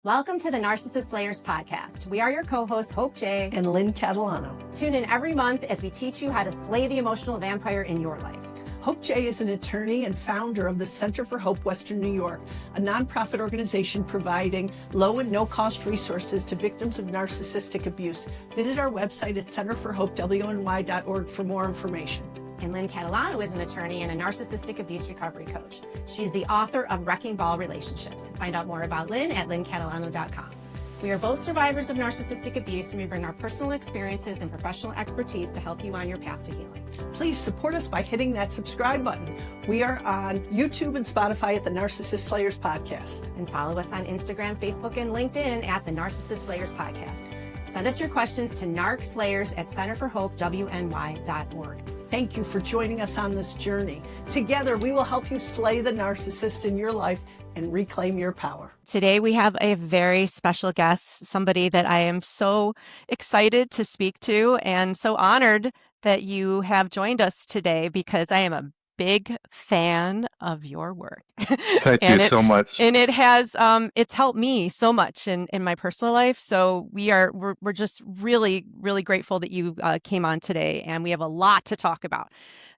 Welcome to the Narcissist Slayers podcast. We are your co-hosts, Hope J. and Lynn Catalano. Tune in every month as we teach you how to slay the emotional vampire in your life. Hope J is an attorney and founder of the Center for Hope Western New York, a nonprofit organization providing low and no-cost resources to victims of narcissistic abuse. Visit our website at centerforhopewny.org for more information. And Lynn Catalano is an attorney and a narcissistic abuse recovery coach. She's the author of Wrecking Ball Relationships. Find out more about Lynn at lynncatalano.com. We are both survivors of narcissistic abuse, and we bring our personal experiences and professional expertise to help you on your path to healing. Please support us by hitting that subscribe button. We are on YouTube and Spotify at the Narcissist Slayers Podcast. And follow us on Instagram, Facebook, and LinkedIn at the Narcissist Slayers Podcast. Send us your questions to narcslayers@centerforhopewny.org. Thank you for joining us on this journey. Together, we will help you slay the narcissist in your life and reclaim your power. Today, we have a very special guest, somebody that I am so excited to speak to and so honored that you have joined us today because I am a big fan of your work. Thank you so much. And it has, it's helped me so much in my personal life. So we're just really, really grateful that you came on today, and we have a lot to talk about.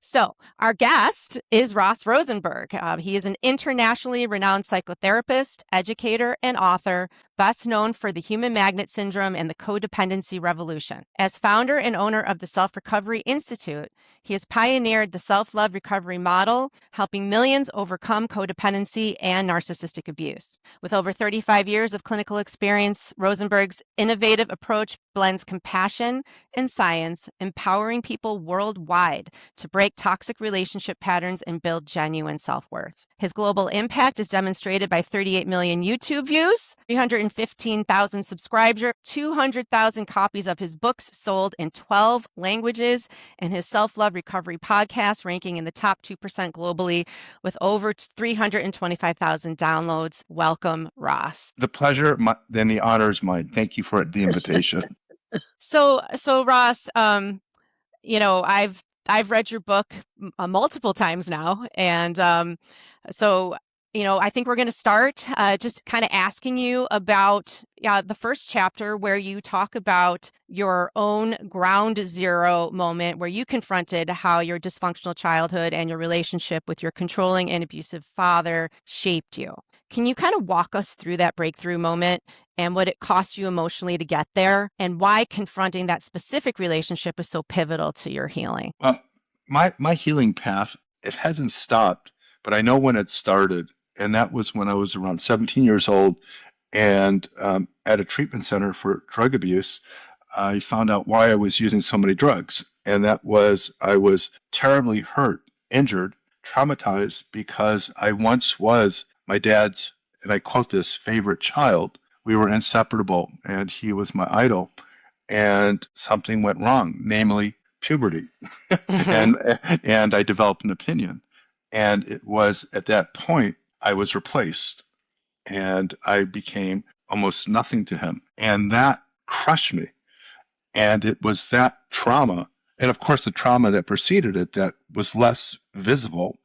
So our guest is Ross Rosenberg. He is an internationally renowned psychotherapist, educator, and author, best known for the human magnet syndrome and the codependency revolution. As founder and owner of the Self-Recovery Institute, he has pioneered the self-love recovery model, helping millions overcome codependency and narcissistic abuse. With over 35 years of clinical experience, Rosenberg's innovative approach blends compassion and science, empowering people worldwide to break toxic relationship patterns and build genuine self-worth. His global impact is demonstrated by 38 million YouTube views, 315,000 subscribers, 200,000 copies of his books sold in 12 languages, and his self-love recovery podcast ranking in the top 2% globally with over 325,000 downloads. Welcome, Ross. The pleasure and the honor is mine. Thank you for the invitation. So Ross, I've read your book multiple times now, and I think we're going to start just kind of asking you about the first chapter where you talk about your own ground zero moment where you confronted how your dysfunctional childhood and your relationship with your controlling and abusive father shaped you. Can you kind of walk us through that breakthrough moment and what it cost you emotionally to get there, and why confronting that specific relationship is so pivotal to your healing? My healing path, it hasn't stopped, but I know when it started. And that was when I was around 17 years old and at a treatment center for drug abuse. I found out why I was using so many drugs. And that was I was terribly hurt, injured, traumatized because I once was my dad's, and I quote this, favorite child. We were inseparable and he was my idol. And something went wrong, namely puberty. and I developed an opinion. And it was at that point I was replaced and I became almost nothing to him. And that crushed me. And it was that trauma, and of course the trauma that preceded it that was less visible,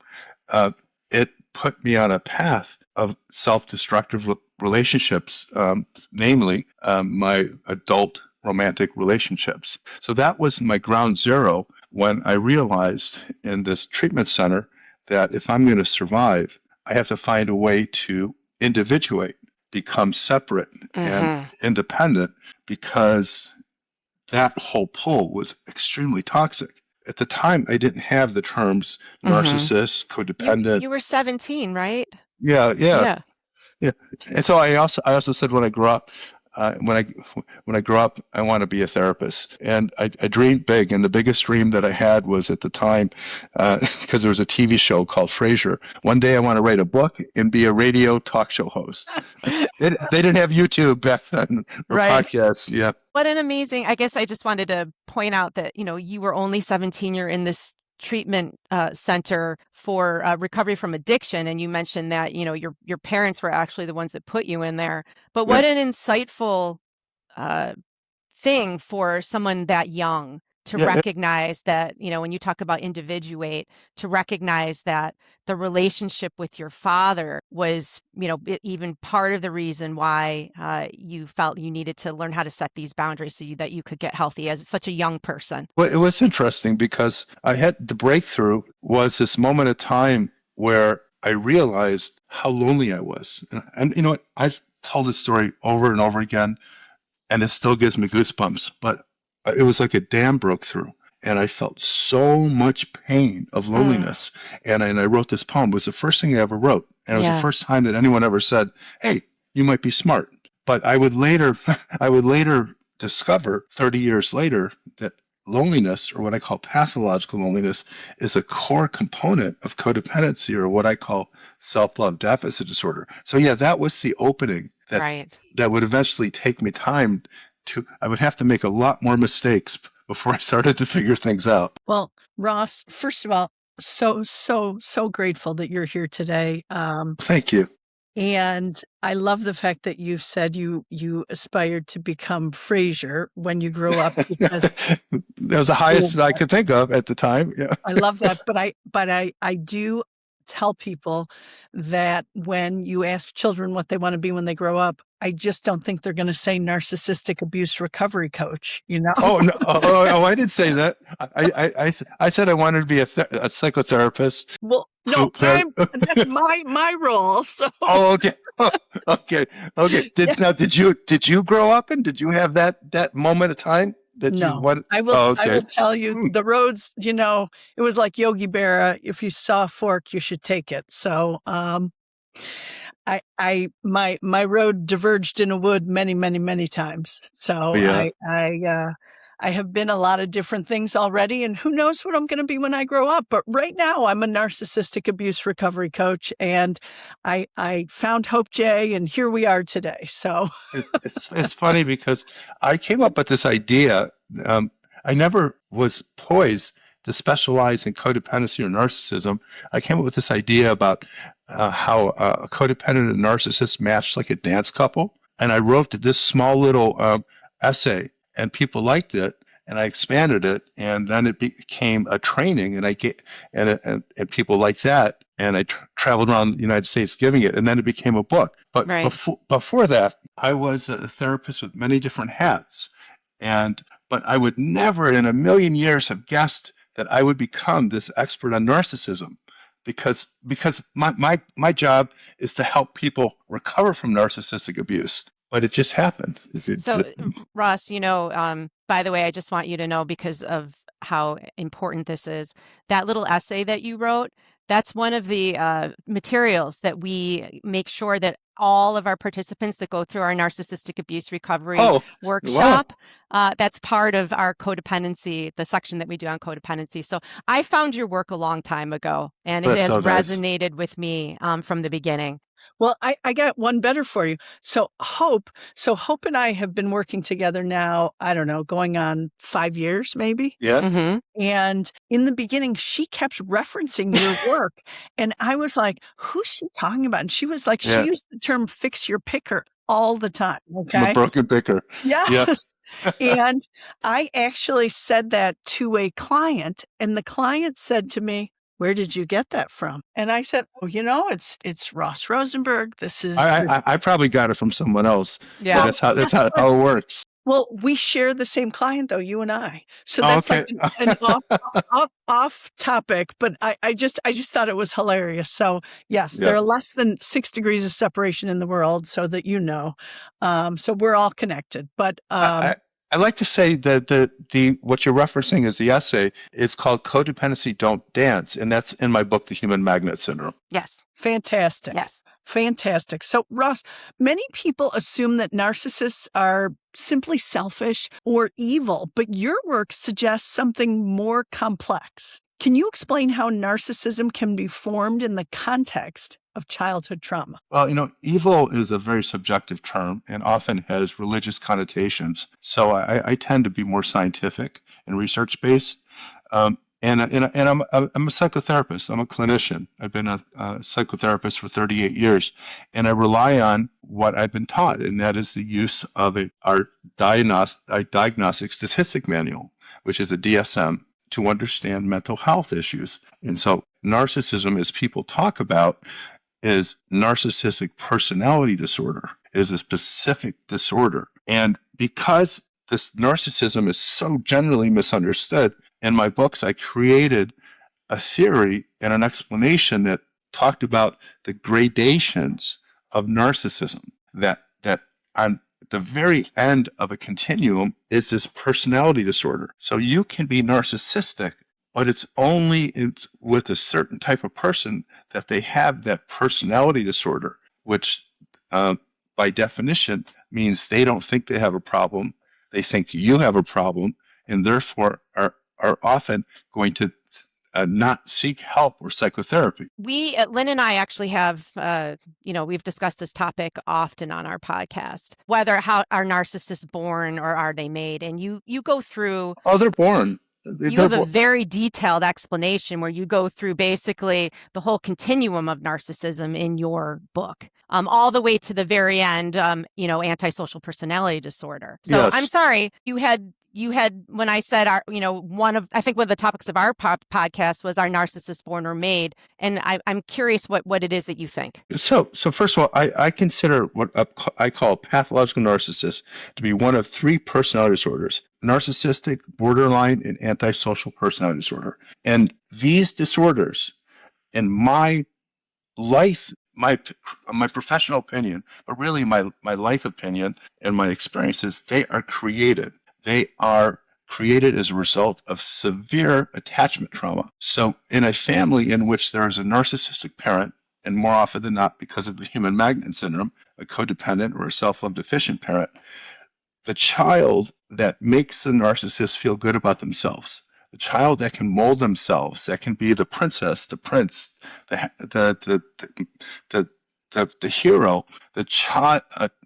it put me on a path of self-destructive relationships, namely my adult romantic relationships. So that was my ground zero when I realized in this treatment center that if I'm going to survive, I have to find a way to individuate, become separate and independent, because that whole pull was extremely toxic. At the time, I didn't have the terms narcissist, codependent. You were 17, right? Yeah. And so I also said when I grew up, when I grow up, I want to be a therapist. And I dreamed big. And the biggest dream that I had was at the time, because there was a TV show called Frasier. One day I want to write a book and be a radio talk show host. They didn't have YouTube back then or podcasts. Yeah. What an amazing, I guess I just wanted to point out that, you were only 17. You're in this treatment center for recovery from addiction, and you mentioned that your parents were actually the ones that put you in there. But what an insightful thing for someone that young to Yeah, recognize that, when you talk about individuate, to recognize that the relationship with your father was, even part of the reason why you felt you needed to learn how to set these boundaries so that you could get healthy as such a young person. well, it was interesting because I had the breakthrough was this moment of time where I realized how lonely I was. And you know what? I've told this story over and over again, and it still gives me goosebumps, but it was like a dam broke through. And I felt so much pain of loneliness. And I wrote this poem. It was the first thing I ever wrote. And it was the Yeah. first time that anyone ever said, hey, you might be smart. But I would later discover 30 years later that loneliness, or what I call pathological loneliness, is a core component of codependency, or what I call self-love deficit disorder. So yeah, that was the opening that Right. that would eventually take me time to, I would have to make a lot more mistakes before I started to figure things out. Well, Ross, first of all, so grateful that you're here today. Thank you. And I love the fact that you said you aspired to become Frasier when you grew up, because That was the highest that I could think of at the time. Yeah. I love that. But I do tell people that when you ask children what they want to be when they grow up, I just don't think they're going to say narcissistic abuse recovery coach, Oh no! I didn't say that. I said I wanted to be a psychotherapist. Well, no, that's my role. So Oh, okay. Okay. Yeah. Did you grow up and did you have that moment of time that you No, wanted? I will. Oh, I okay. will tell you the roads. It was like Yogi Berra. If you saw a fork, you should take it. So, my road diverged in a wood many times. So Yeah. I have been a lot of different things already, and who knows what I'm going to be when I grow up. But right now, I'm a narcissistic abuse recovery coach, and I found Hope J, and here we are today. So It's funny because I came up with this idea. I never was poised to specialize in codependency or narcissism. I came up with this idea about how a codependent and narcissist match like a dance couple, and I wrote this small little essay, and people liked it, and I expanded it, and then it became a training, and I get and people liked that, and I traveled around the United States giving it, and then it became a book. But Right. before that, I was a therapist with many different hats, but I would never in a million years have guessed that I would become this expert on narcissism, because my job is to help people recover from narcissistic abuse. But it just happened. So, Ross, by the way, I just want you to know, because of how important this is, that little essay that you wrote, that's one of the materials that we make sure that all of our participants that go through our narcissistic abuse recovery workshop, that's part of our codependency, the section that we do on codependency. So I found your work a long time ago, and it has resonated with me from the beginning. Well, I got one better for you. So Hope and I have been working together now, I don't know, going on 5 years, maybe. Yeah. Mm-hmm. And in the beginning, she kept referencing your work. And I was like, who's she talking about? And she was like, she used the term fix your picker all the time. Okay. I'm a broken picker. Yes. And I actually said that to a client, and the client said to me, where did you get that from? And I said, oh, it's Ross Rosenberg. This is. I probably got it from someone else. Yeah. That's how it works. Well, we share the same client, though, you and I. So that's like an off topic, but I just thought it was hilarious. So yes, there are less than 6 degrees of separation in the world, so that so we're all connected. But I like to say that the what you're referencing is the essay. It's called Codependency Don't Dance, and that's in my book, The Human Magnet Syndrome. Yes. Fantastic. Yes. Fantastic. So, Ross, many people assume that narcissists are simply selfish or evil, but your work suggests something more complex. Can you explain how narcissism can be formed in the context of childhood trauma? Well, evil is a very subjective term and often has religious connotations. So I tend to be more scientific and research-based. And I'm a psychotherapist. I'm a clinician. I've been a psychotherapist for 38 years, and I rely on what I've been taught, and that is the use of our diagnostic statistic manual. which is a DSM, to understand mental health issues. And so narcissism, as people talk about, is narcissistic personality disorder. It is a specific disorder. And because this narcissism is so generally misunderstood, in my books, I created a theory and an explanation that talked about the gradations of narcissism, that on the very end of a continuum is this personality disorder. So you can be narcissistic, but it's with a certain type of person that they have that personality disorder, which by definition means they don't think they have a problem. They think you have a problem, and therefore are often going to not seek help or psychotherapy. Lynn and I actually have, we've discussed this topic often on our podcast, how are narcissists born or are they made? And you go through. Oh, they're born. You have a very detailed explanation where you go through basically the whole continuum of narcissism in your book, all the way to the very end, antisocial personality disorder. So Yes. I'm sorry, you had when I said one of the topics of our podcast was, are narcissists born or made? And I'm curious what it is that you think. So first of all, I consider what I call pathological narcissist to be one of three personality disorders: narcissistic, borderline, and antisocial personality disorder. And these disorders, in my life, my professional opinion, but really my life opinion and my experiences, they are created. They are created as a result of severe attachment trauma. So in a family in which there is a narcissistic parent, and more often than not because of the human magnet syndrome, a codependent or a self-love deficient parent, the child that makes the narcissist feel good about themselves, the child that can mold themselves, that can be the princess, the prince, the hero, the child,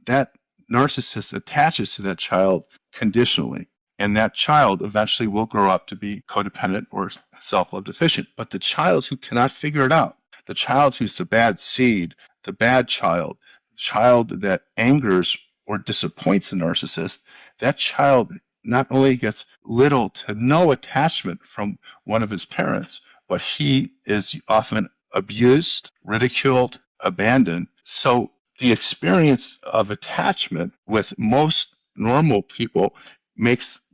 that narcissist attaches to that child conditionally. And that child eventually will grow up to be codependent or self-love deficient. But the child who cannot figure it out, the child who's the bad seed, the bad child, the child that angers or disappoints the narcissist, that child not only gets little to no attachment from one of his parents, but he is often abused, ridiculed, abandoned. So the experience of attachment with most normal people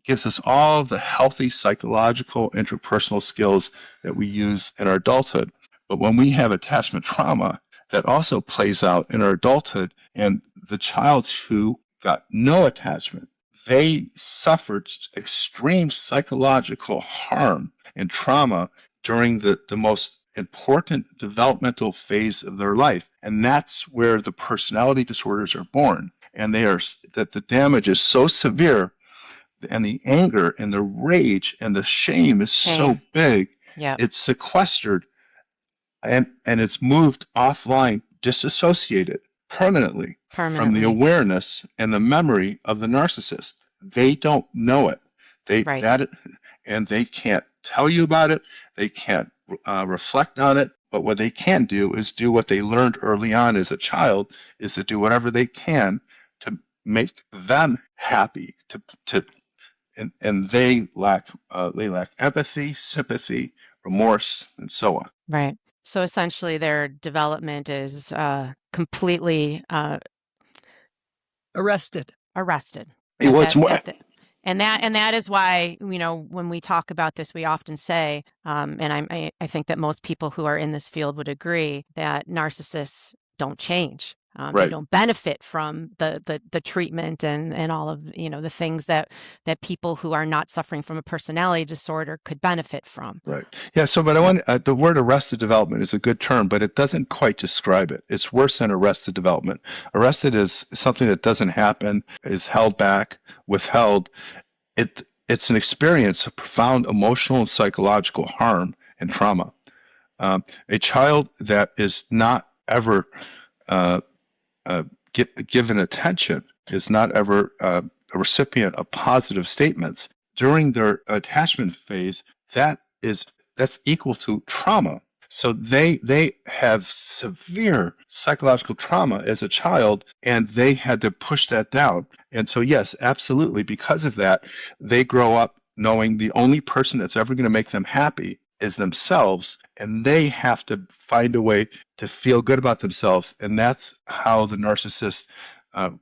gives us all the healthy psychological interpersonal skills that we use in our adulthood. But when we have attachment trauma, that also plays out in our adulthood, and the child who got no attachment, they suffered extreme psychological harm and trauma during the most important developmental phase of their life. And that's where the personality disorders are born. And that the damage is so severe, and the anger and the rage and the shame is so big, it's sequestered and it's moved offline, disassociated permanently from the awareness and the memory of the narcissist. They don't know it. And they can't tell you about it. They can't reflect on it. But what they can do is do what they learned early on as a child, is to do whatever they can to make them happy. And they lack empathy, sympathy, remorse, and so on. Right. So essentially, their development is completely Arrested. And that is why, when we talk about this, we often say, and I think that most people who are in this field would agree, that narcissists don't change. They don't benefit from the treatment and all of the things that people who are not suffering from a personality disorder could benefit from. Right. Yeah. So, but I want the word arrested development is a good term, but it doesn't quite describe it. It's worse than arrested development. Arrested is something that doesn't happen, is held back, withheld. It's an experience of profound emotional and psychological harm and trauma. A child that is not ever given attention is not ever a recipient of positive statements during their attachment phase. That's equal to trauma. So they have severe psychological trauma as a child, and they had to push that down. And so, yes, absolutely, because of that, they grow up knowing the only person that's ever going to make them happy is themselves, and they have to find a way to feel good about themselves. And that's how the narcissists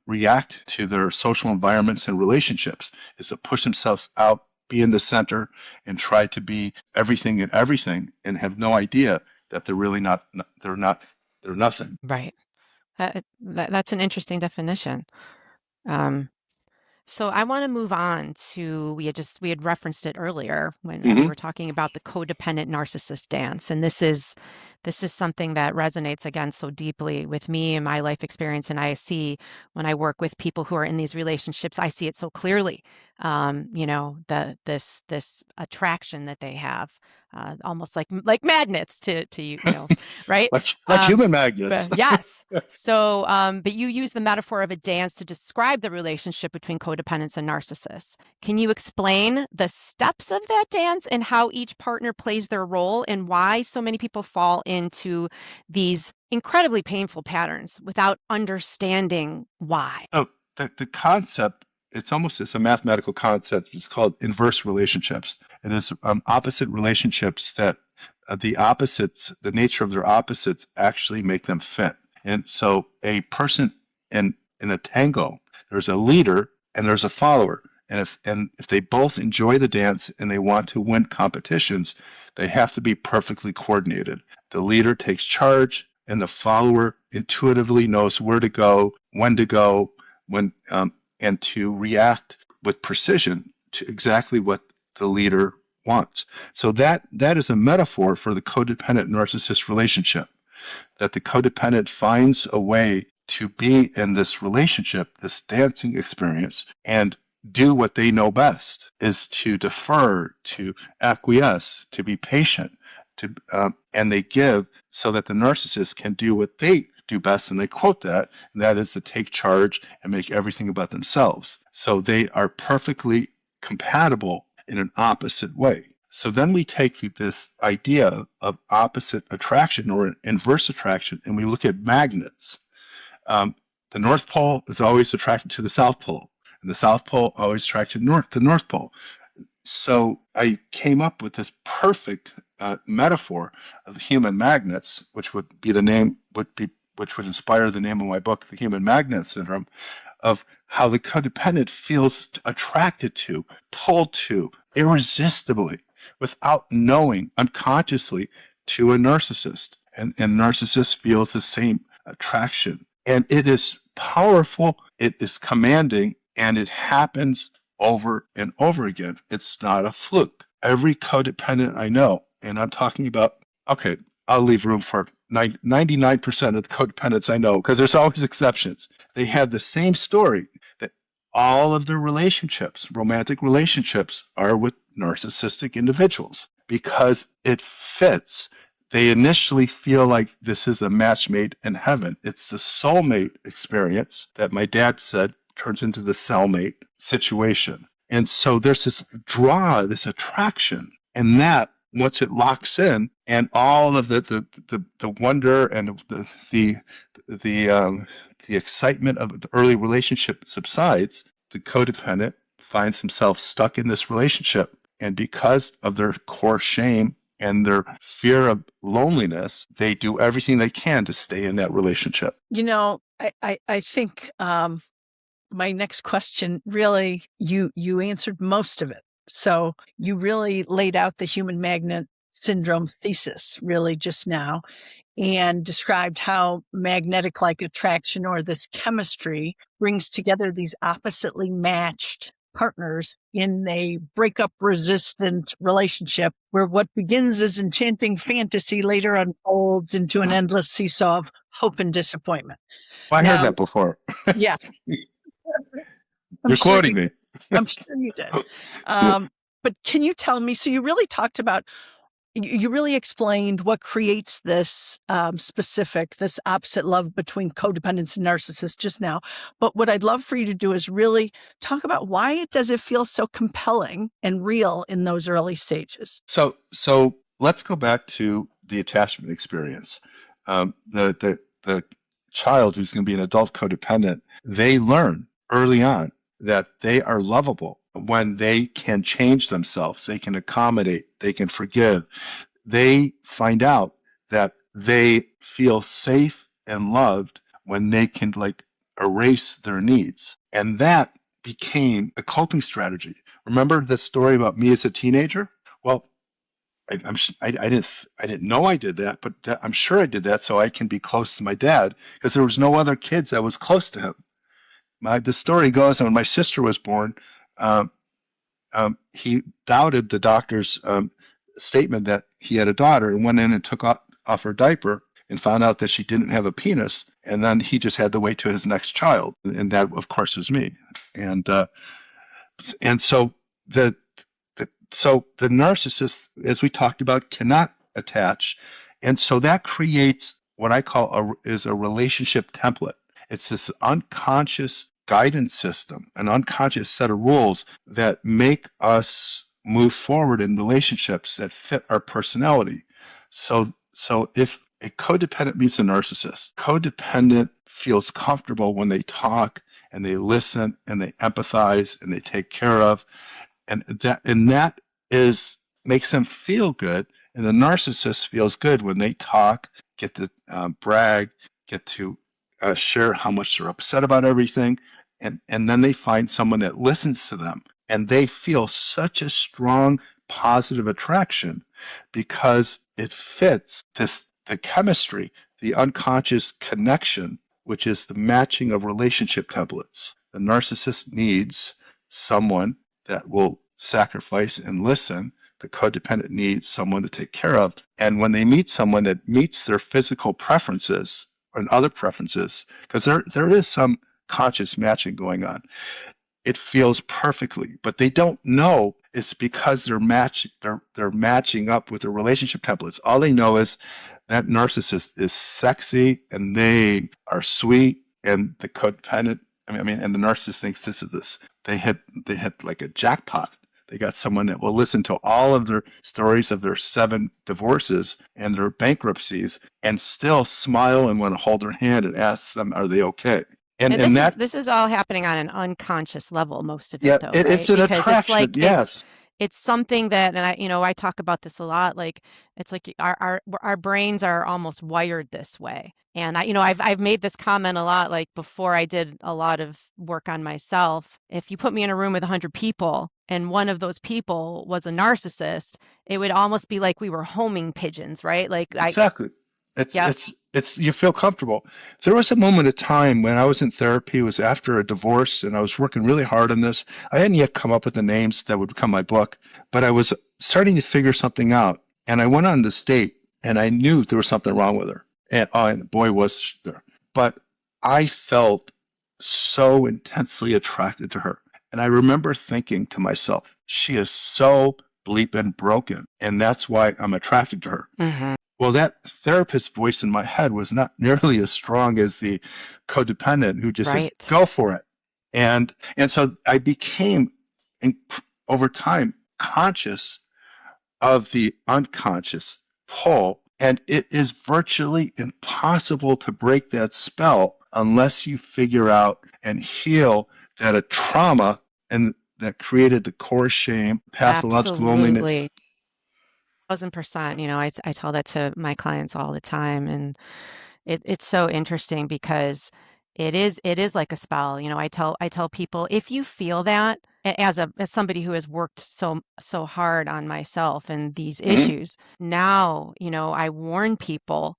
react to their social environments and relationships, is to push themselves out, be in the center, and try to be everything and everything, and have no idea that they're really not. They're nothing. Right. That's an interesting definition. Um, So I want to move on to we had referenced it earlier when we Hmm. were talking about the codependent narcissist dance, and this is something that resonates again so deeply with me and my life experience. And I see when I work with people who are in these relationships, I see it so clearly. This attraction that they have, almost like magnets to right? Like human magnets. But yes. So, but you use the metaphor of a dance to describe the relationship between codependents and narcissists. Can you explain the steps of that dance and how each partner plays their role and why so many people fall into these incredibly painful patterns without understanding why? Oh, the concept, it's a mathematical concept. It's called inverse relationships. It is opposite relationships that the nature of their opposites actually make them fit. And so a person in a tango, there's a leader and there's a follower. And if they both enjoy the dance and they want to win competitions, they have to be perfectly coordinated. The leader takes charge, and the follower intuitively knows where to go, when and to react with precision to exactly what the leader wants. So that is a metaphor for the codependent narcissist relationship, that the codependent finds a way to be in this relationship, this dancing experience, and do what they know best, is to defer, to acquiesce, to be patient, and they give so that the narcissist can do what they do best, and they quote that, and that is to take charge and make everything about themselves. So they are perfectly compatible in an opposite way. So then we take this idea of opposite attraction or inverse attraction, and we look at magnets. The North Pole is always attracted to the South Pole, and the South Pole always attracted the North Pole. So I came up with this perfect metaphor of human magnets, which would inspire the name of my book, The Human Magnet Syndrome, of how the codependent feels attracted to, pulled to, irresistibly, without knowing, unconsciously, to a narcissist. And narcissist feels the same attraction. And it is powerful, it is commanding, and it happens over and over again. It's not a fluke. Every codependent I know, and I'm talking about, okay, I'll leave room for 99% of the codependents I know, because there's always exceptions. They have the same story, that all of their relationships, romantic relationships, are with narcissistic individuals because it fits. They initially feel like this is a match made in heaven. It's the soulmate experience that my dad said turns into the cellmate situation. And so there's this draw, this attraction, and that once it locks in, and all of the wonder and the excitement of the early relationship subsides, the codependent finds himself stuck in this relationship, and because of their core shame and their fear of loneliness, they do everything they can to stay in that relationship. I think my next question, really, you answered most of it. So you really laid out the human magnet syndrome thesis really just now, and described how magnetic-like attraction, or this chemistry, brings together these oppositely matched partners in a breakup resistant relationship where what begins as enchanting fantasy later unfolds into an endless seesaw of hope and disappointment. I heard that before. Yeah. You're quoting me. I'm sure you did. But can you tell me, so you really talked about, you really explained what creates this this opposite love between codependents and narcissists just now. But what I'd love for you to do is really talk about why does it feel so compelling and real in those early stages? So let's go back to the attachment experience. The child who's going to be an adult codependent, they learn early on that they are lovable when they can change themselves, they can accommodate, they can forgive, they find out that they feel safe and loved when they can like erase their needs. And that became a coping strategy. Remember the story about me as a teenager? Well, I didn't know I did that, but I'm sure I did that so I can be close to my dad because there was no other kids that was close to him. The story goes, when my sister was born, um, he doubted the doctor's statement that he had a daughter and went in and took off her diaper and found out that she didn't have a penis. And then he just had to wait to his next child. And that, of course, is me. And so the narcissist, as we talked about, cannot attach. And so that creates what I call is a relationship template. It's this unconscious guidance system, an unconscious set of rules that make us move forward in relationships that fit our personality. So if a codependent meets a narcissist, codependent feels comfortable when they talk and they listen and they empathize and they take care of, and that is makes them feel good. And the narcissist feels good when they talk, get to brag, get to share how much they're upset about everything, and then they find someone that listens to them, and they feel such a strong positive attraction because it fits the chemistry, the unconscious connection, which is the matching of relationship templates. The narcissist needs someone that will sacrifice and listen. The codependent needs someone to take care of. And when they meet someone that meets their physical preferences and other preferences, because there is some conscious matching going on, it feels perfectly. But they don't know it's because they're matching up with the relationship templates. All they know is that narcissist is sexy and they are sweet, and the codependent, and the narcissist thinks they hit like a jackpot. They got someone that will listen to all of their stories of their 7 divorces and their bankruptcies and still smile and want to hold their hand and ask them, are they okay? And this is all happening on an unconscious level, most of it, though, right? It's an Because attraction, it's like yes. it's something that, and I talk about this a lot. Like it's like our brains are almost wired this way. And I've made this comment a lot. Like before I did a lot of work on myself, if you put me in a room with 100 people and one of those people was a narcissist, it would almost be like we were homing pigeons, right? Like exactly. It's you feel comfortable. There was a moment of time when I was in therapy. It was after a divorce, and I was working really hard on this. I hadn't yet come up with the names that would become my book, but I was starting to figure something out. And I went on this date, and I knew there was something wrong with her. And boy, was there. But I felt so intensely attracted to her. And I remember thinking to myself, she is so bleeping broken, and that's why I'm attracted to her. Mm-hmm. Well, that therapist voice in my head was not nearly as strong as the codependent who just said, go for it. And so I became, over time, conscious of the unconscious pull. And it is virtually impossible to break that spell unless you figure out and heal that a trauma and that created the core shame, pathological loneliness. 1,000%. I tell that to my clients all the time, and it's so interesting because it is like a spell. I tell people, if you feel that, as somebody who has worked so hard on myself and these issues, now I warn people.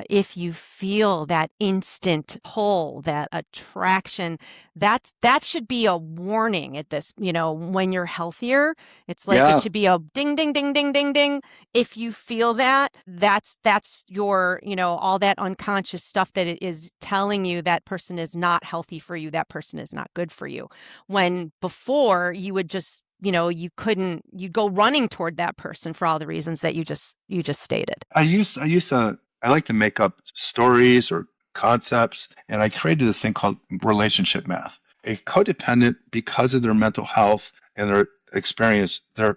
If you feel that instant pull, that attraction, that should be a warning at this, when you're healthier. It's like it should be a ding, ding, ding, ding, ding, ding. If you feel that, that's your, all that unconscious stuff that it is telling you that person is not healthy for you, that person is not good for you. When before you would just, you'd go running toward that person for all the reasons that you just stated. I like to make up stories or concepts, and I created this thing called relationship math. A codependent, because of their mental health and their experience, they're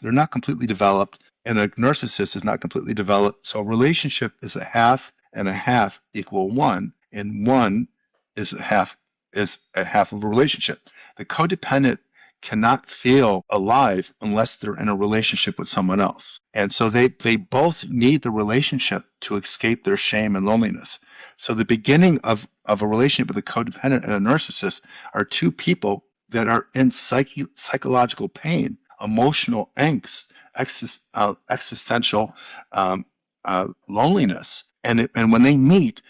not completely developed, and a narcissist is not completely developed. So a relationship is a half, and a half equal 1, and 1 is a half of a relationship. The codependent cannot feel alive unless they're in a relationship with someone else. And so they both need the relationship to escape their shame and loneliness. So the beginning of a relationship with a codependent and a narcissist are two people that are in psychological pain, emotional angst, existential loneliness. And when they meet,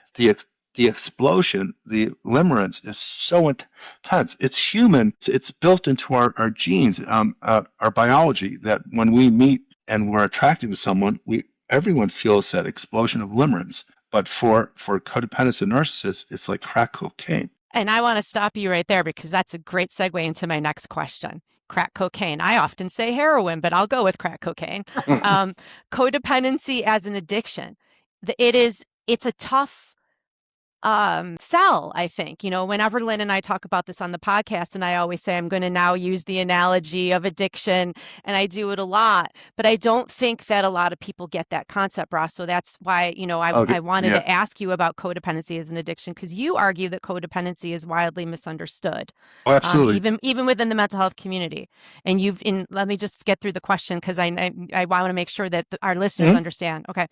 the explosion, the limerence is so intense. It's human. It's built into our genes, our biology, that when we meet and we're attracted to someone, everyone feels that explosion of limerence. But for codependents and narcissists, it's like crack cocaine. And I want to stop you right there because that's a great segue into my next question. Crack cocaine. I often say heroin, but I'll go with crack cocaine. Codependency as an addiction. It's a tough sell, I think. Whenever Lynn and I talk about this on the podcast, and I always say I'm going to now use the analogy of addiction, and I do it a lot, but I don't think that a lot of people get that concept, Ross. So that's why, I wanted to ask you about codependency as an addiction, because you argue that codependency is widely misunderstood. Oh, absolutely. Even within the mental health community. And let me just get through the question because I want to make sure that our listeners understand. Okay.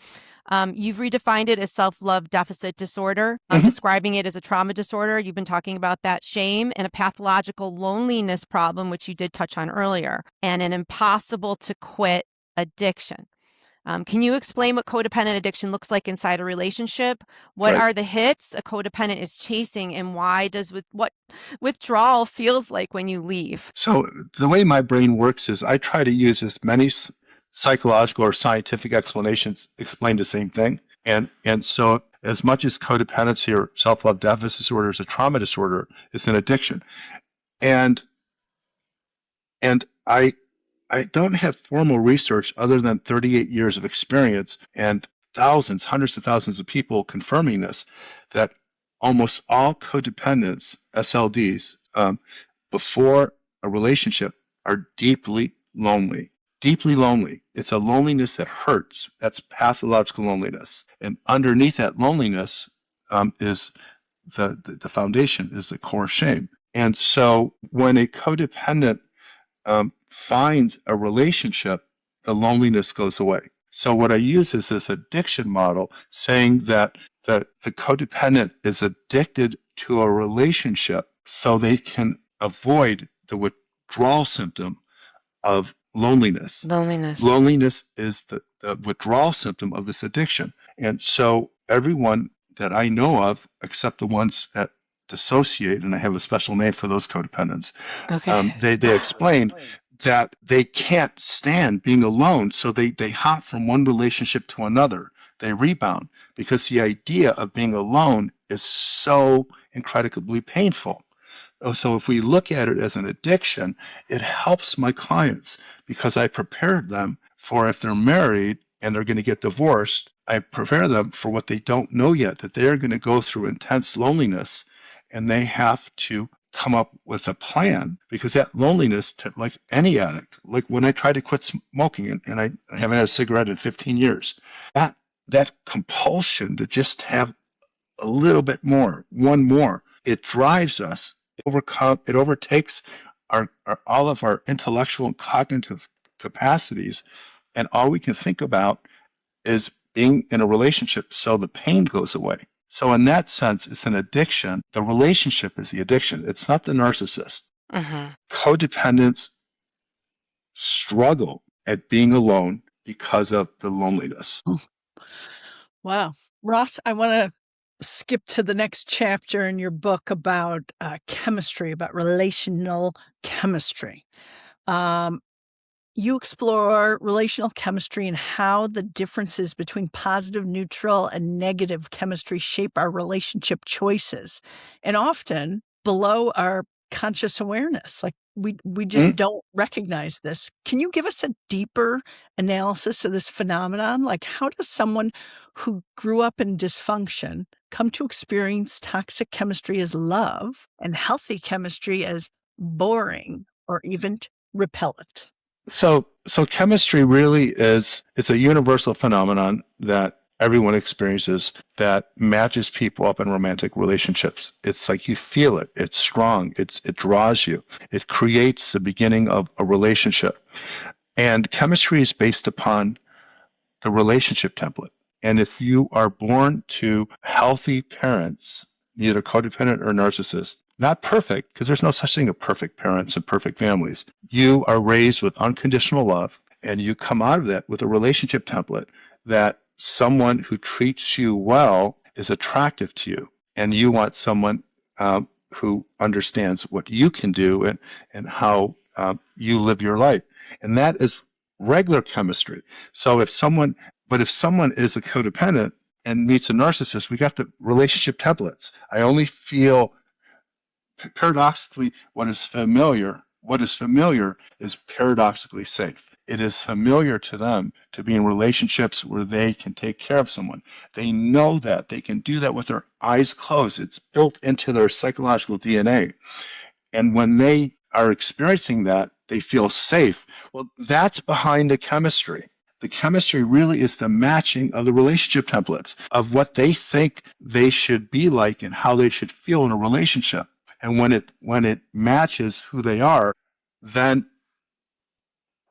You've redefined it as self-love deficit disorder. Describing it as a trauma disorder. You've been talking about that shame and a pathological loneliness problem, which you did touch on earlier, and an impossible to quit addiction. Can you explain what codependent addiction looks like inside a relationship? What are the hits a codependent is chasing, and why does what withdrawal feels like when you leave? So the way my brain works is I try to use as many psychological or scientific explanations explain the same thing. And so as much as codependency or self-love deficit disorder is a trauma disorder, it's an addiction. And I don't have formal research other than 38 years of experience and hundreds of thousands of people confirming this, that almost all codependents, SLDs, before a relationship are deeply lonely. Deeply lonely. It's a loneliness that hurts. That's pathological loneliness. And underneath that loneliness is the foundation, is the core shame. And so when a codependent finds a relationship, the loneliness goes away. So what I use is this addiction model, saying that the codependent is addicted to a relationship so they can avoid the withdrawal symptom of loneliness. Loneliness is the withdrawal symptom of this addiction. And so everyone that I know of, except the ones that dissociate, and I have a special name for those codependents, they explained that they can't stand being alone, so they hop from one relationship to another. They rebound because the idea of being alone is so incredibly painful. So if we look at it as an addiction, it helps my clients because I prepared them for if they're married and they're going to get divorced, I prepare them for what they don't know yet, that they're going to go through intense loneliness and they have to come up with a plan, because that loneliness, like any addict, like when I tried to quit smoking and I haven't had a cigarette in 15 years, that compulsion to just have a little bit more, one more, it drives us. It overtakes all of our intellectual and cognitive capacities, and all we can think about is being in a relationship so the pain goes away. So in that sense, it's an addiction. The relationship is the addiction. It's not the narcissist. Codependents struggle at being alone because of the loneliness. Wow. Ross, I want to skip to the next chapter in your book about chemistry, about relational chemistry. You explore relational chemistry and how the differences between positive, neutral, and negative chemistry shape our relationship choices, and often below our conscious awareness. Like we just don't recognize this. Can you give us a deeper analysis of this phenomenon? Like, how does someone who grew up in dysfunction come to experience toxic chemistry as love and healthy chemistry as boring or even repellent? So chemistry really is a universal phenomenon that everyone experiences that matches people up in romantic relationships. It's like you feel it. It's strong. It draws you. It creates the beginning of a relationship. And chemistry is based upon the relationship template. And if you are born to healthy parents, either codependent or narcissist, not perfect, because there's no such thing as perfect parents and perfect families. You are raised with unconditional love, and you come out of that with a relationship template that someone who treats you well is attractive to you, and you want someone who understands what you can do and how you live your life. And that is regular chemistry. So if someone is a codependent and meets a narcissist, we got the relationship templates. I only feel, paradoxically, what is familiar is paradoxically safe. It is familiar to them to be in relationships where they can take care of someone. They know that. They can do that with their eyes closed. It's built into their psychological DNA. And when they are experiencing that, they feel safe. Well, that's behind the chemistry. The chemistry really is the matching of the relationship templates of what they think they should be like and how they should feel in a relationship. And when it matches who they are, then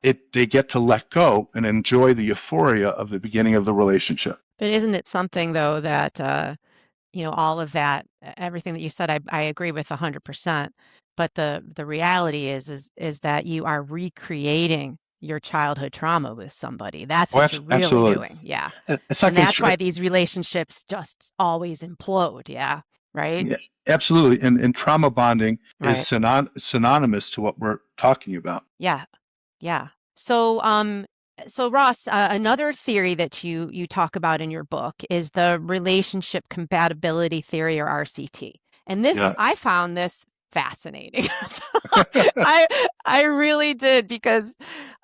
they get to let go and enjoy the euphoria of the beginning of the relationship. But isn't it something though that all of that, everything that you said, I agree with 100%. But the reality is that you are recreating your childhood trauma with somebody. That's what you're really absolutely doing. Yeah. It's like And that's why these relationships just always implode. Yeah. Right. Yeah, absolutely. And trauma bonding Right. is synonymous to what we're talking about. Yeah. Yeah. So Ross, another theory that you talk about in your book is the relationship compatibility theory, or RCT. And this, Yeah. I found this fascinating. I really did, because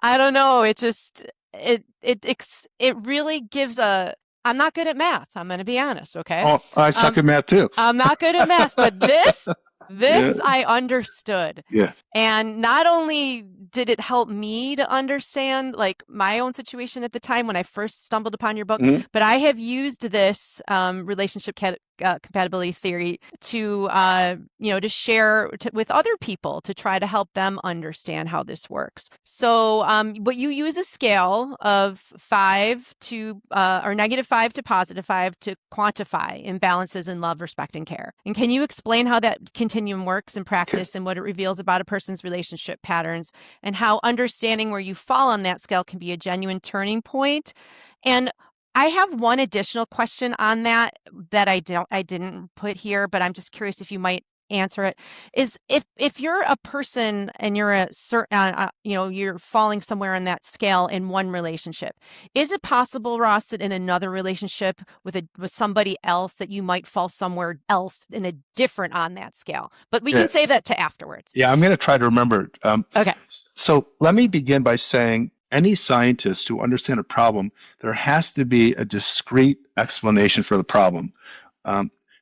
I don't know, it just it really gives I'm not good at math. I'm going to be honest. Okay. Oh, I suck at math too. I'm not good at math, but this Yeah. I understood. Yeah. And not only did it help me to understand like my own situation at the time when I first stumbled upon your book, Mhm. but I have used this relationship compatibility theory to to share with other people to try to help them understand how this works. So but you use a scale of 5 to or -5 to +5 to quantify imbalances in love, respect, and care. And can you explain how that continuum works in practice and what it reveals about a person's relationship patterns, and how understanding where you fall on that scale can be a genuine turning point? And I have one additional question on that I didn't put here, but I'm just curious if you might answer it. Is if you're a person and you're a certain you're falling somewhere on that scale in one relationship, is it possible, Ross, that in another relationship with somebody else that you might fall somewhere else in a different on that scale? But we can save that to afterwards. Yeah, I'm going to try to remember. Okay. So let me begin by saying any scientist to understand a problem, there has to be a discrete explanation for the problem.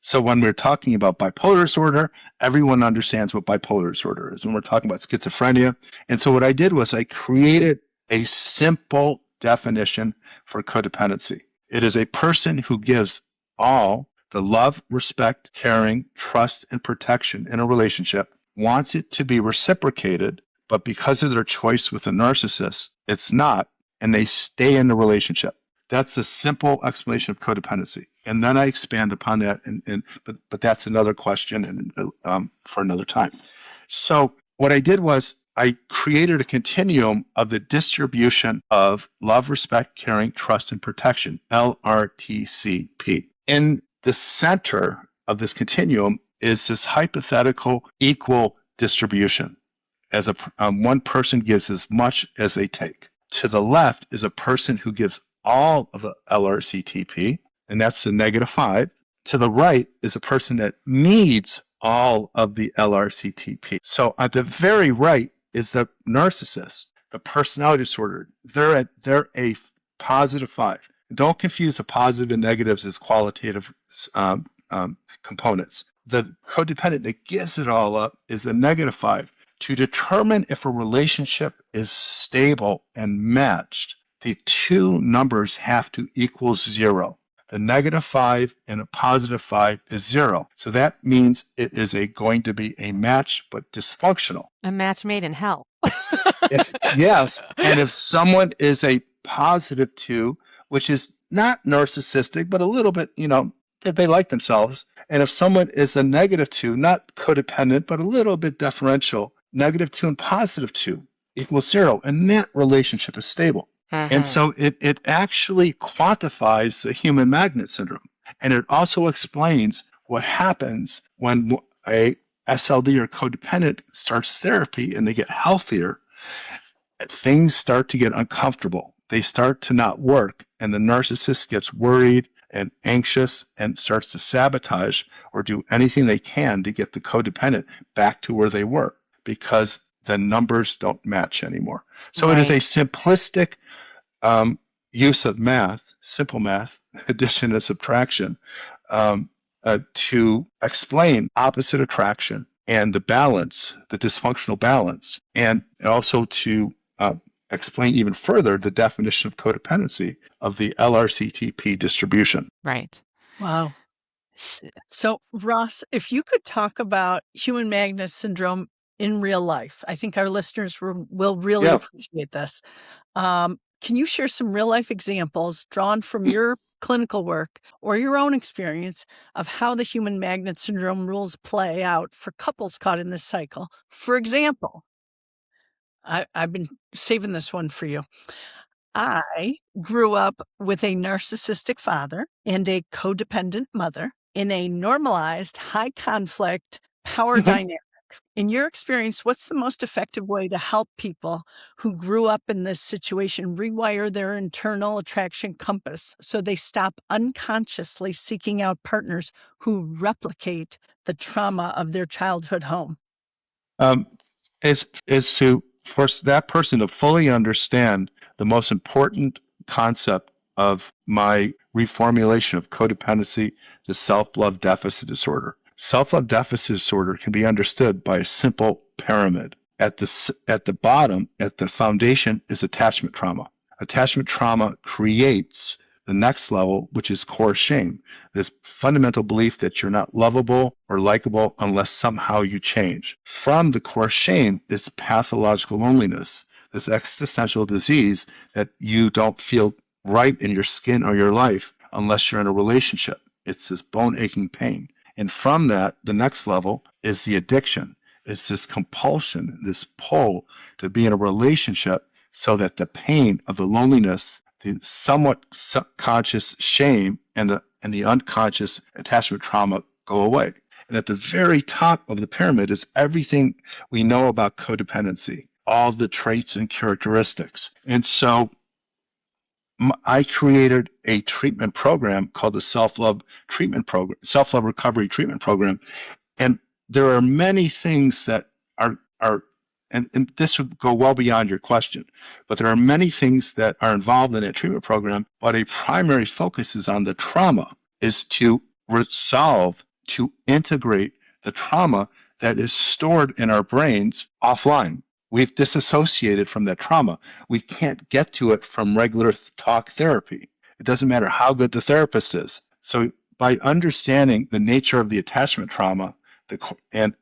So when we're talking about bipolar disorder, everyone understands what bipolar disorder is. When we're talking about schizophrenia. And so what I did was I created a simple definition for codependency. It is a person who gives all the love, respect, caring, trust, and protection in a relationship, wants it to be reciprocated, but because of their choice with a narcissist, it's not, and they stay in the relationship. That's a simple explanation of codependency. And then I expand upon that, but that's another question and for another time. So what I did was I created a continuum of the distribution of love, respect, caring, trust, and protection, LRTCP. In the center of this continuum is this hypothetical equal distribution. As one person gives as much as they take. To the left is a person who gives all of the LRCTP, and that's the -5. To the right is a person that needs all of the LRCTP. So at the very right is the narcissist, the personality disorder. They're a +5. Don't confuse the positive and negatives as qualitative components. The codependent that gives it all up is a -5. To determine if a relationship is stable and matched, the two numbers have to equal 0. A -5 and a +5 is 0. So that means it is going to be a match, but dysfunctional. A match made in hell. Yes. And if someone is a +2, which is not narcissistic, but a little bit, that they like themselves. And if someone is a -2, not codependent, but a little bit deferential, -2 and +2 equals 0. And that relationship is stable. And so it actually quantifies the human magnet syndrome. And it also explains what happens when a SLD or codependent starts therapy and they get healthier. Things start to get uncomfortable. They start to not work, and the narcissist gets worried and anxious and starts to sabotage or do anything they can to get the codependent back to where they were because the numbers don't match anymore. So it is a simplistic use of math, simple math, addition and subtraction, to explain opposite attraction and the balance, the dysfunctional balance, and also to explain even further the definition of codependency of the LRCTP distribution. Right. Wow. So, Ross, if you could talk about human magnet syndrome in real life, I think our listeners will really appreciate this. Can you share some real life examples drawn from your clinical work or your own experience of how the human magnet syndrome rules play out for couples caught in this cycle? For example, I've been saving this one for you. I grew up with a narcissistic father and a codependent mother in a normalized, high conflict power dynamic. In your experience, what's the most effective way to help people who grew up in this situation rewire their internal attraction compass so they stop unconsciously seeking out partners who replicate the trauma of their childhood home? Is to force that person to fully understand the most important concept of my reformulation of codependency to self-love deficit disorder. Self-love deficit disorder can be understood by a simple pyramid. At the bottom, at the foundation, is attachment trauma. Attachment trauma creates the next level, which is core shame, this fundamental belief that you're not lovable or likable unless somehow you change. From the core shame is pathological loneliness, this existential disease that you don't feel right in your skin or your life unless you're in a relationship. It's this bone-aching pain. And from that, the next level is the addiction. It's this compulsion, this pull to be in a relationship so that the pain of the loneliness, the somewhat subconscious shame, and the unconscious attachment trauma go away. And at the very top of the pyramid is everything we know about codependency, all the traits and characteristics. And so I created a treatment program called the Self-Love Recovery Treatment Program. And there are many things that are and this would go well beyond your question, but there are many things that are involved in that treatment program, but a primary focus is on the trauma, is to resolve, to integrate the trauma that is stored in our brains offline. We've disassociated from that trauma. We can't get to it from regular talk therapy. It doesn't matter how good the therapist is. So by understanding the nature of the attachment trauma and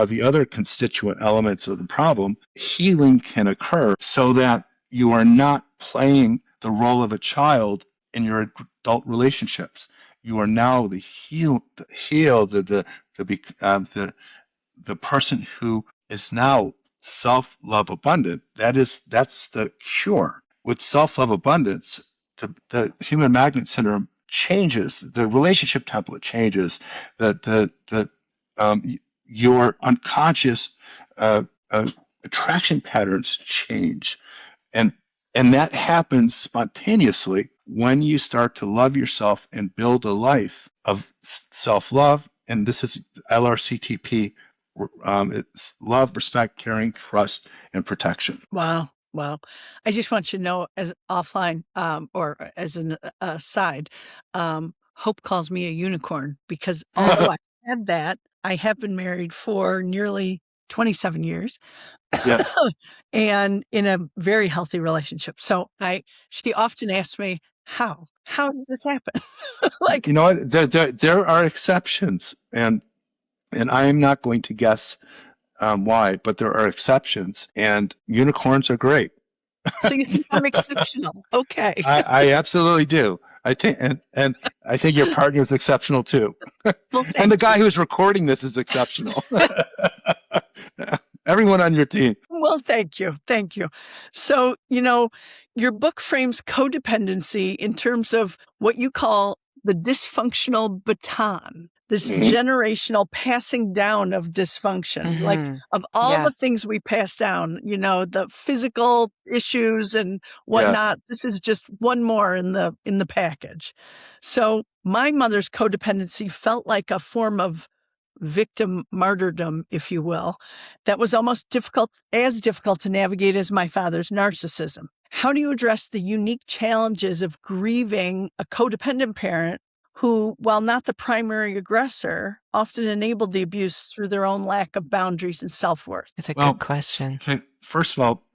the other constituent elements of the problem, healing can occur so that you are not playing the role of a child in your adult relationships. You are now the person who is now self-love abundant. That's the cure. With self-love abundance, the human magnet syndrome changes. The relationship template changes. Your unconscious attraction patterns change, and that happens spontaneously when you start to love yourself and build a life of self-love. And this is LRCTP. It's love, respect, caring, trust, and protection. Wow. Wow. I just want you to know, as offline, or as an aside, Hope calls me a unicorn because although I had that, I have been married for nearly 27 years. Yeah. And in a very healthy relationship. So she often asks me, how? How did this happen? Like, You know what? There are exceptions, and I am not going to guess why, but there are exceptions, and unicorns are great. so you think I'm exceptional? Okay. I absolutely do. I think, and I think your partner is exceptional too, Well, and the thank guy you. who's recording this is exceptional. Everyone on your team. Well, thank you. Thank you. So, your book frames codependency in terms of what you call the dysfunctional baton, this Mhm. generational passing down of dysfunction, like of all the Yes. things we pass down, the physical issues and Yeah. whatnot. This is just one more in the package. So my mother's codependency felt like a form of victim martyrdom, if you will, that was almost as difficult to navigate as my father's narcissism. How do you address the unique challenges of grieving a codependent parent who, while not the primary aggressor, often enabled the abuse through their own lack of boundaries and self-worth? It's a Well, good question. okay, first of all,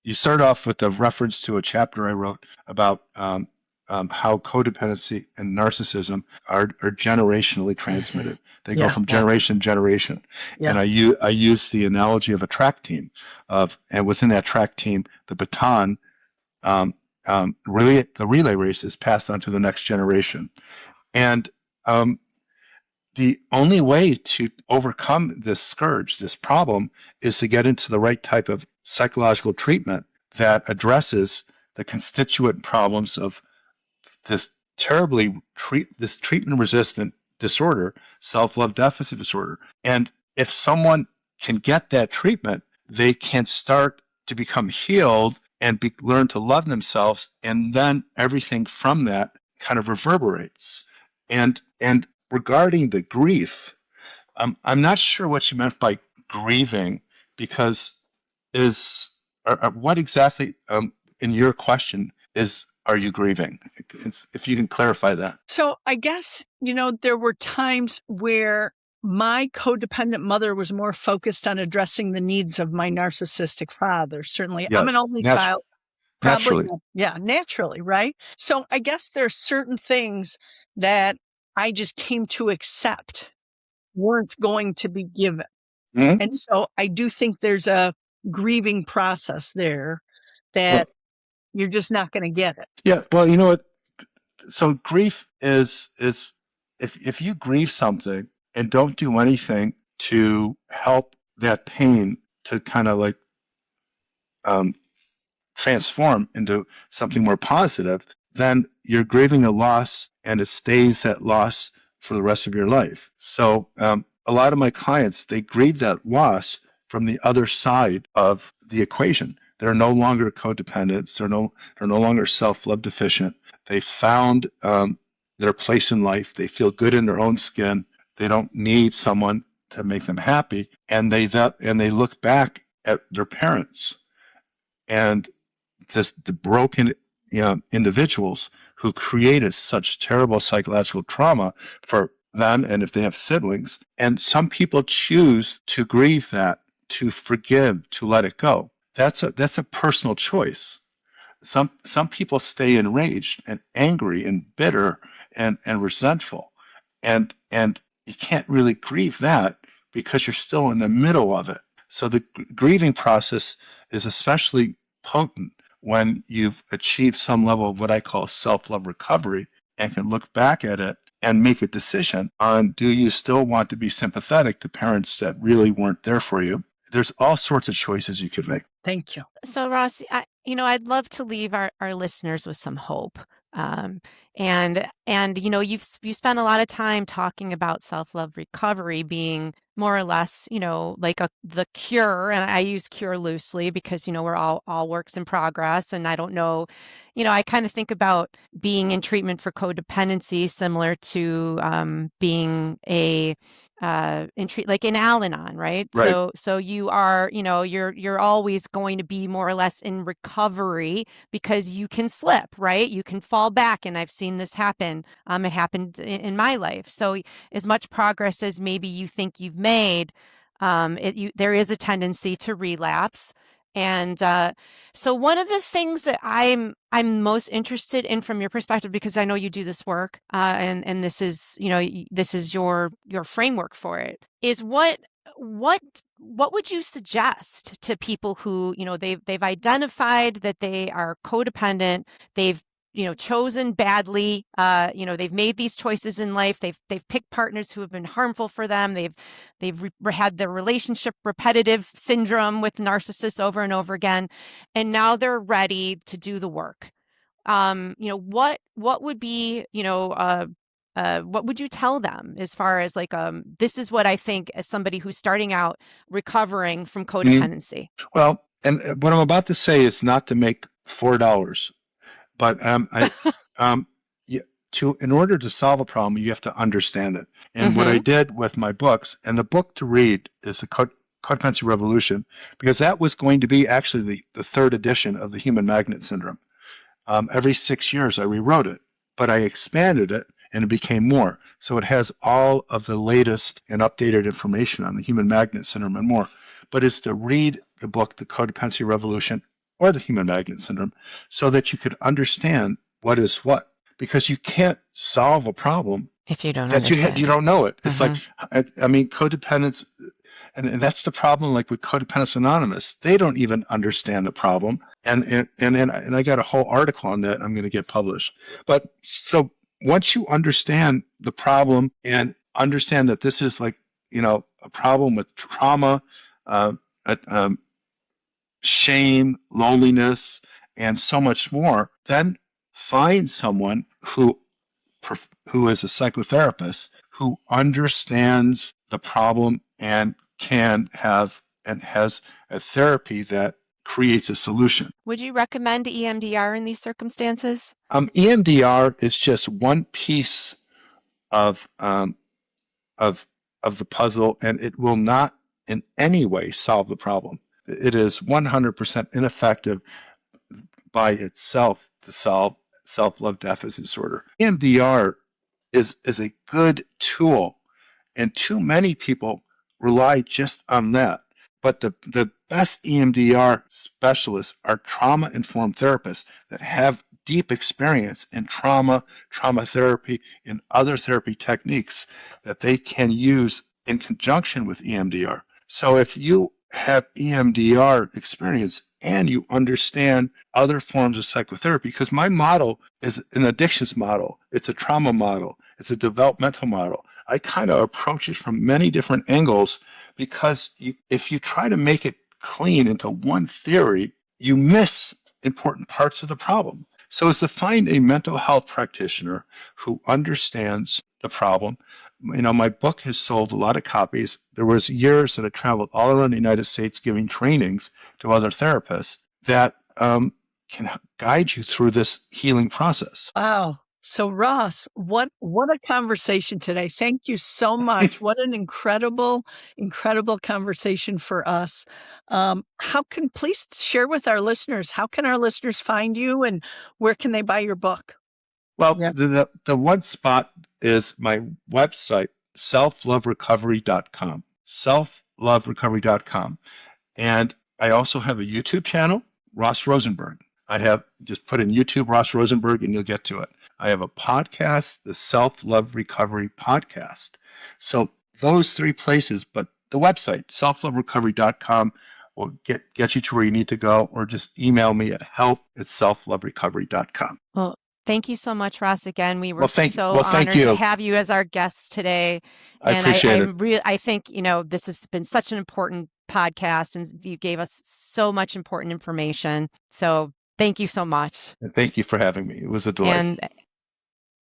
you start off with a reference to a chapter I wrote about how codependency and narcissism are generationally transmitted. They go Yeah. from Yeah. generation to generation. Yeah. And I use the analogy of a track team and within that track team, the baton, really the relay race is passed on to the next generation. And the only way to overcome this scourge, this problem, is to get into the right type of psychological treatment that addresses the constituent problems of this this treatment resistant disorder, self-love deficit disorder. And if someone can get that treatment, they can start to become healed and learn to love themselves, and then everything from that kind of reverberates. And regarding the grief, I'm not sure what you meant by grieving, because what exactly in your question are you grieving? If you can clarify that. So I guess, there were times where my codependent mother was more focused on addressing the needs of my narcissistic father. Certainly, I'm an Yes, only child. Probably, naturally. yeah, naturally, right? So I guess there's certain things that I just came to accept weren't going to be given. Mhm. And so I do think there's a grieving process there Well, that you're just not going to get it. yeah. Well, you know what? So grief is if you grieve something and don't do anything to help that pain to kind of like um, transform into something more positive, then you're grieving a loss and it stays that loss for the rest of your life. So a lot of my clients, they grieve that loss from the other side of the equation. They're no longer codependents. They're no longer self-love deficient. They found their place in life. They feel good in their own skin. They don't need someone to make them happy. And they look back at their parents and the broken individuals who created such terrible psychological trauma for them, and if they have siblings. And some people choose to grieve that, to forgive, to let it go. That's a personal choice. Some people stay enraged and angry and bitter and resentful, and you can't really grieve that because you're still in the middle of it. So the grieving process is especially potent when you've achieved some level of what I call self-love recovery and can look back at it and make a decision on, do you still want to be sympathetic to parents that really weren't there for you? There's all sorts of choices you could make. Thank you. So Ross, I'd love to leave our listeners with some hope. And you spent a lot of time talking about self-love recovery being more or less, like the cure. And I use cure loosely because, we're all works in progress. And I don't know, I kind of think about being in treatment for codependency similar to being like in Al-Anon, right? Right. So you are, you're always going to be more or less in recovery because you can slip, right? You can fall back, and I've seen this happen. It happened in my life. So as much progress as maybe you think you've made, there is a tendency to relapse. And so one of the things that I'm most interested in from your perspective, because I know you do this work, and this is, this is your framework for it, is what would you suggest to people who, they've identified that they are codependent, they've chosen badly, they've made these choices in life, they've picked partners who have been harmful for them, they've had the relationship repetitive syndrome with narcissists over and over again, and now they're ready to do the work. What would be, what would you tell them as far as like, this is what I think as somebody who's starting out recovering from codependency? Well, and what I'm about to say is not to make $4, but in order to solve a problem, you have to understand it. And what I did with my books, and the book to read is the Codependency Revolution, because that was going to be actually the third edition of the Human Magnet Syndrome. Every 6 years I rewrote it, but I expanded it and it became more. So it has all of the latest and updated information on the Human Magnet Syndrome and more. But it's to read the book, The Codependency Revolution, or the Human Magnet Syndrome, so that you could understand what is what. Because you can't solve a problem if you don't that understand. you don't know it. It's like, I mean, codependence, and that's the problem. Like with Codependents Anonymous, they don't even understand the problem. And I got a whole article on that I'm going to get published. But so once you understand the problem and understand that this is like, a problem with trauma, shame, loneliness, and so much more, then find someone who is a psychotherapist who understands the problem and has a therapy that creates a solution. Would you recommend EMDR in these circumstances? EMDR is just one piece of the puzzle, and it will not in any way solve the problem. It is 100% ineffective by itself to solve self-love deficit disorder. EMDR is a good tool, and too many people rely just on that. But the best EMDR specialists are trauma-informed therapists that have deep experience in trauma therapy, and other therapy techniques that they can use in conjunction with EMDR. So if you have EMDR experience and you understand other forms of psychotherapy, because my model is an addictions model, it's a trauma model, it's a developmental model. I kind of approach it from many different angles, because if you try to make it clean into one theory, you miss important parts of the problem. So it's to find a mental health practitioner who understands the problem. My book has sold a lot of copies. There was years that I traveled all around the United States giving trainings to other therapists that can guide you through this healing process. Wow. So Ross, what a conversation today. Thank you so much. What an incredible conversation for us. Please share with our listeners, how can our listeners find you and where can they buy your book? Well, the one spot is my website, selfloverecovery.com, selfloverecovery.com. And I also have a YouTube channel, Ross Rosenberg. Just put in YouTube Ross Rosenberg and you'll get to it. I have a podcast, the Self-Love Recovery Podcast. So those three places, but the website, selfloverecovery.com, will get you to where you need to go, or just email me at help@selfloverecovery.com. Well, thank you so much, Ross. Again, we were so thank honored you to have you as our guest today. I appreciate it. I think, this has been such an important podcast, and you gave us so much important information. So thank you so much. And thank you for having me. It was a delight. And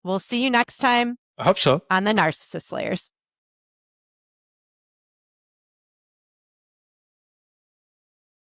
we'll see you next time. I hope so. On the Narcissist Layers.